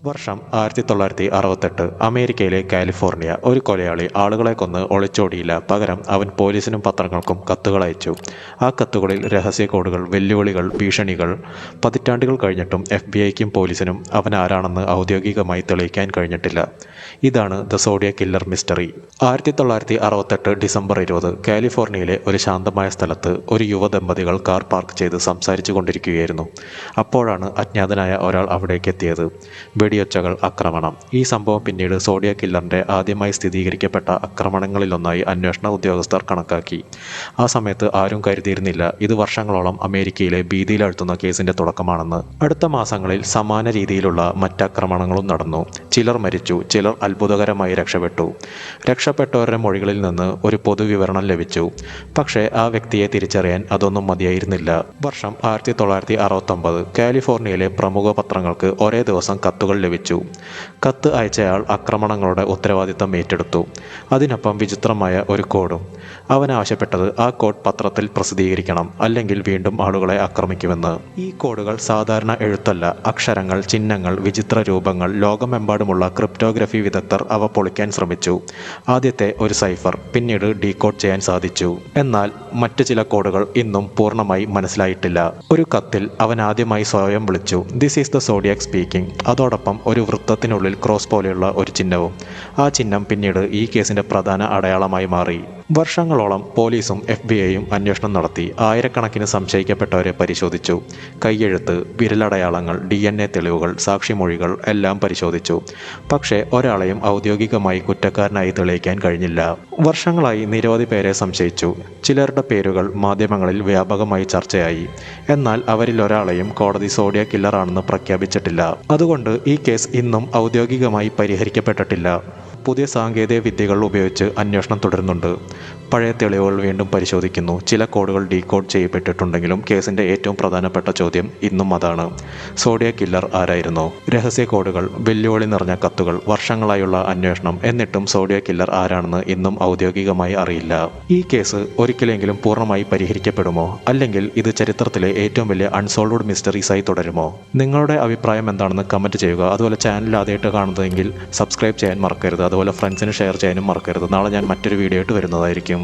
വർഷം 1968. അമേരിക്കയിലെ കാലിഫോർണിയ. ഒരു കൊലയാളി ആളുകളെ കൊന്ന് ഒളിച്ചോടിയില്ല. പകരം അവൻ പോലീസിനും പത്രങ്ങൾക്കും കത്തുകൾ അയച്ചു. ആ കത്തുകളിൽ രഹസ്യ കോഡുകൾ, വെല്ലുവിളികൾ, ഭീഷണികൾ. പതിറ്റാണ്ടുകൾ കഴിഞ്ഞിട്ടും FBI-ക്കും പോലീസിനും അവൻ ആരാണെന്ന് ഔദ്യോഗികമായി തെളിയിക്കാൻ കഴിഞ്ഞിട്ടില്ല. ഇതാണ് the Zodiac killer mystery. 1968 December 20 കാലിഫോർണിയയിലെ ഒരു ശാന്തമായ സ്ഥലത്ത് ഒരു യുവദമ്പതികൾ കാർ പാർക്ക് ചെയ്ത് സംസാരിച്ചു കൊണ്ടിരിക്കുകയായിരുന്നു. അപ്പോഴാണ് അജ്ഞാതനായ ഒരാൾ അവിടേക്ക് എത്തിയത്. വെടിയൊച്ചകൾ, ആക്രമണം. ഈ സംഭവം പിന്നീട് സോഡിയക് കില്ലറിൻ്റെ ആദ്യമായി സ്ഥിരീകരിക്കപ്പെട്ട ആക്രമണങ്ങളിലൊന്നായി അന്വേഷണ ഉദ്യോഗസ്ഥർ കണക്കാക്കി. ആ സമയത്ത് ആരും കരുതിയിരുന്നില്ല ഇത് വർഷങ്ങളോളം അമേരിക്കയിലെ ഭീതിയിലാഴ്ത്തുന്ന കേസിൻ്റെ തുടക്കമാണെന്ന്. അടുത്ത മാസങ്ങളിൽ സമാന രീതിയിലുള്ള മറ്റാക്രമണങ്ങളും നടന്നു. ചിലർ മരിച്ചു, ചിലർ അത്ഭുതകരമായി രക്ഷപ്പെട്ടു. രക്ഷപ്പെട്ടവരുടെ മൊഴികളിൽ നിന്ന് ഒരു പൊതുവിവരണം ലഭിച്ചു. പക്ഷേ ആ വ്യക്തിയെ തിരിച്ചറിയാൻ അതൊന്നും മതിയായിരുന്നില്ല. വർഷം 1969 കാലിഫോർണിയയിലെ പ്രമുഖ പത്രങ്ങൾക്ക് ഒരേ ദിവസം കത്തുകൾ ലഭിച്ചു. കത്ത് അയച്ചയാൾ ആക്രമണങ്ങളുടെ ഉത്തരവാദിത്തം ഏറ്റെടുത്തു. അതിനൊപ്പം വിചിത്രമായ ഒരു കോഡും. അവൻ ആവശ്യപ്പെട്ടത് ആ കോഡ് പത്രത്തിൽ പ്രസിദ്ധീകരിക്കണം, അല്ലെങ്കിൽ വീണ്ടും ആളുകളെ ആക്രമിക്കുമെന്ന്. ഈ കോഡുകൾ സാധാരണ എഴുത്തല്ല, അക്ഷരങ്ങൾ, ചിഹ്നങ്ങൾ, വിചിത്ര രൂപങ്ങൾ. ലോകമെമ്പാടുമുള്ള ക്രിപ്റ്റോഗ്രഫി വിദഗ്ധർ അവ പൊളിക്കാൻ ശ്രമിച്ചു. ആദ്യത്തെ ഒരു സൈഫർ പിന്നീട് ഡീകോഡ് ചെയ്യാൻ സാധിച്ചു. എന്നാൽ മറ്റ് ചില കോഡുകൾ ഇന്നും പൂർണ്ണമായി മനസ്സിലായിട്ടില്ല. ഒരു കത്തിൽ അവൻ ആദ്യമായി സ്വയം വിളിച്ചു, "this is the Zodiac speaking." അതോടൊപ്പം ഒരു വൃത്തത്തിനുള്ളിൽ ക്രോസ് പോലെയുള്ള ഒരു ചിഹ്നവും. ആ ചിഹ്നം പിന്നീട് ഈ കേസിൻ്റെ പ്രധാന അടയാളമായി മാറി. വർഷങ്ങളോളം പോലീസും FBI-യും അന്വേഷണം നടത്തി. ആയിരക്കണക്കിന് സംശയിക്കപ്പെട്ടവരെ പരിശോധിച്ചു. കൈയെഴുത്ത്, വിരലടയാളങ്ങൾ, DNA തെളിവുകൾ, സാക്ഷിമൊഴികൾ എല്ലാം പരിശോധിച്ചു. പക്ഷേ ഒരാളെയും ഔദ്യോഗികമായി കുറ്റക്കാരനായി തെളിയിക്കാൻ കഴിഞ്ഞില്ല. വർഷങ്ങളായി നിരവധി പേരെ സംശയിച്ചു. ചിലരുടെ പേരുകൾ മാധ്യമങ്ങളിൽ വ്യാപകമായി ചർച്ചയായി. എന്നാൽ അവരിൽ ഒരാളെയും കോടതി സോഡിയക് കില്ലറാണെന്ന് പ്രഖ്യാപിച്ചിട്ടില്ല. അതുകൊണ്ട് ഈ കേസ് ഇന്നും ഔദ്യോഗികമായി പരിഹരിക്കപ്പെട്ടിട്ടില്ല. പുതിയ സാങ്കേതിക വിദ്യകൾ ഉപയോഗിച്ച് അന്വേഷണം തുടരുന്നുണ്ട്. പഴയ തെളിവുകൾ വീണ്ടും പരിശോധിക്കുന്നു. ചില കോഡുകൾ ഡീകോഡ് ചെയ്യപ്പെട്ടിട്ടുണ്ടെങ്കിലും കേസിൻ്റെ ഏറ്റവും പ്രധാനപ്പെട്ട ചോദ്യം ഇന്നും അതാണ്: സോഡിയക് കില്ലർ ആരായിരുന്നു? രഹസ്യ കോഡുകൾ, വെല്ലുവിളി നിറഞ്ഞ കത്തുകൾ, വർഷങ്ങളായുള്ള അന്വേഷണം. എന്നിട്ടും സോഡിയക് കില്ലർ ആരാണെന്ന് ഇന്നും ഔദ്യോഗികമായി അറിയില്ല. ഈ കേസ് ഒരിക്കലെങ്കിലും പൂർണ്ണമായി പരിഹരിക്കപ്പെടുമോ? അല്ലെങ്കിൽ ഇത് ചരിത്രത്തിലെ ഏറ്റവും വലിയ അൺസോൾവ്ഡ് മിസ്റ്ററീസായി തുടരുമോ? നിങ്ങളുടെ അഭിപ്രായം എന്താണെന്ന് കമൻറ്റ് ചെയ്യുക. അതുപോലെ ചാനൽ ആദ്യമായിട്ട് കാണുന്നതെങ്കിൽ സബ്സ്ക്രൈബ് ചെയ്യാൻ മറക്കരുത്. അതുപോലെ ഫ്രണ്ട്സിന് ഷെയർ ചെയ്യാനും മറക്കരുത്. നാളെ ഞാൻ മറ്റൊരു വീഡിയോ ആയിട്ട് വരുന്നതായിരിക്കും.